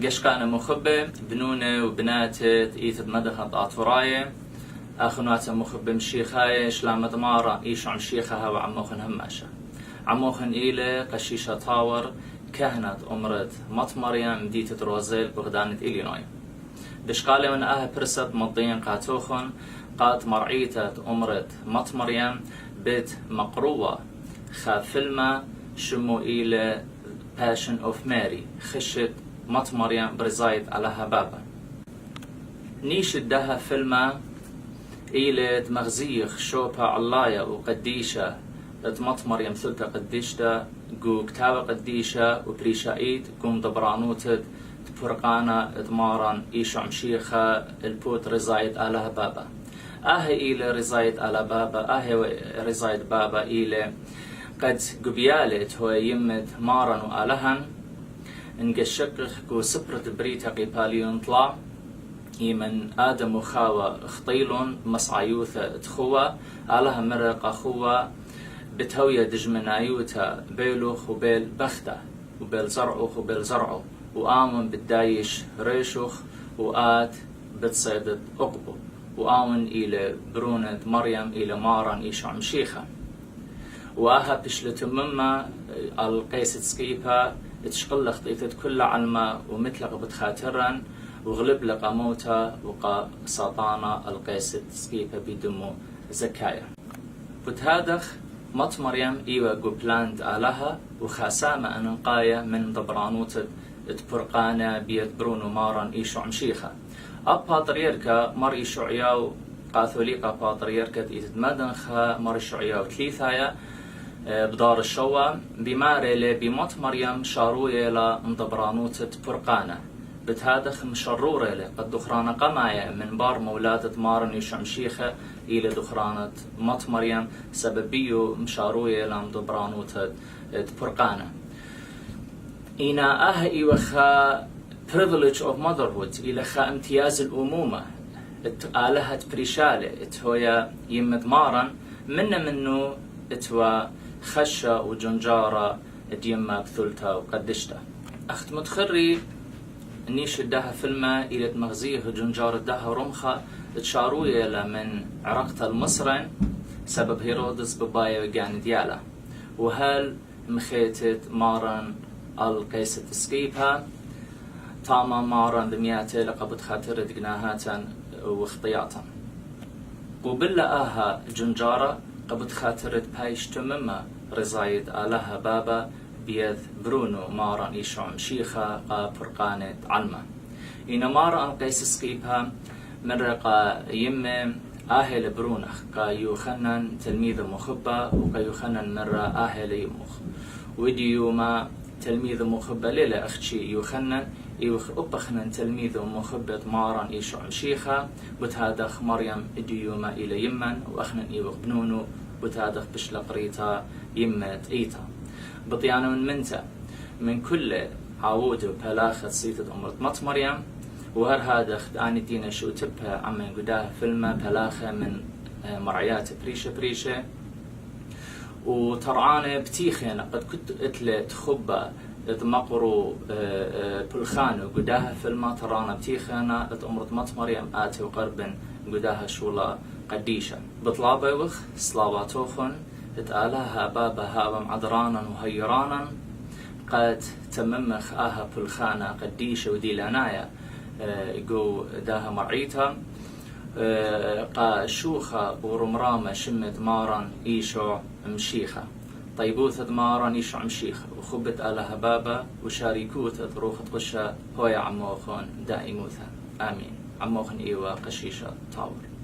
قشقانة مخبة بنونة وبناتت إيث مدخة طاطوراية أخنوات مخبة مشيخاية شلامة مارا إيش عم شيخها وعموخن هماشة عموخن إيلة قشيشة طاور كهنة أمرت مط مريم ديتة روزيل بغدانة إلينوي بشقالة من برست مضين قاتوخن قات مرعيتة أمرت مط مريم بيت مقروة خا فيلما شمو إيلة Passion of Mary خشت مط مريم برزايد على بابا نيش الدها فيلما إيلة مغزيخ شوبها علاية وقديشة مط مريم ثلثة قديشة جو كتابة قديشة وبريشايد قوم دبرانوتد فرقانا ادمارا إيش عمشيخة البوت رزايد على بابا إيلة رزايد على بابا رزايد بابا إيلة قد قبيالت هو يمد مارن وآلهن انقشقخ كو سبرت بريتا قيباليون طلع يمن آدم وخاوة اخطيلون مصعيوثة تخوة آلها مرق أخوة بتهوية دجمنايوتا بيلوخ وبيل بختة وبيل زرعوخ وبيل زرعو وآمن بالدايش ريشوخ وآت بتصيدت أقبو وآمن إلى برونة مريم إلى مارن إيش عمشيخة بشلت مما القيس تسقيبها تشقلخ طيتت كل علمة ومثلق بتخاترن وغلب لقى موتا وقا ساطانا القيس تسقيبها بدمو زكايا بتهادخ مط مريم إيوة قبلاند آلها وخاسامة أنقاية من دبرانوت تبرقانا بيت برونو مارن إيشو عمشيخة باتريركا مر إيشو عياو قاثوليقا باتريركا إيتد مدنخا مر إيشو عياو تليثايا بدار الشوا بماري بمط مريم شاروية لا مدبرانوت برقانة بتهادخ مشرورة له قد دخرانة قماية من بار مولادة مارن يشمشيخة إلى دخرانة مط مريم سببيو مشاروية لا مدبرانوت برقانة إنا إيوخا privilege of motherhood إلى خا امتياز الأمومة آلهة بريشالة هويا يمد مارن منه اتوا خشة وجنجارة ديما بثلتا وقدشتا أخت متخري نيش الدها فيلما إلى مغزيه جنجار الدها رمخة تشاروية من عرقة المصرين سبب هيرودس ببايا وقان ديالا وهل مخيتت مارن القيس تسقيبها تاما مارن دمياته لقبت خاطر دقناهاتا واختياطا وبلا جنجارة قبت خاطرت بايش تمما رزايد آلها بابا بيذ برونو مارن إيشعم شيخة قا برقانة علمة إن مارن قيس سقيبها مرقا يم آهل برونخ قا يوخنن تلميذ مخبة وقا يوخنن مرة آهل يمخ وديوما تلميذ مخبة ليلة أختشي يوخنن إيوخ أبخنن تلميذ مخبة مارن إيشعم شيخة بتهادخ مريم إديوما إلى يمن وأخنن إيوخ بنونو بتهادخ بشلق ريتا يمت إيتا بطيانة من منتا من كل عود وبلاخة صيتة أمرت مط مريم وهر هادخ داني دينا شو تبها عمن قداه فيلم بلاخة من مرعيات بريشة وترعانة بتيخين قد كنت اتلت خبة مقرو بلخانو قداها فيلم ترانا بتيخينا أمرت مط مريم آتي وقربن قداها شولا قديشة بطلابة وخ صلاباتوخن اتآلها بابها ومعدرانا وهيرانا قد تممخ بلخانة قديشة وديلانايا جو داها مرعيتا قا شوخة ورمرامة شمت مارن إيشو مشيخة طيبوثة مارن إيشو مشيخة وخبت آلها بابا وشاركوثة روخة قشة هويا عموخون دائموثة آمين عموخن إيوا قشيشة طاور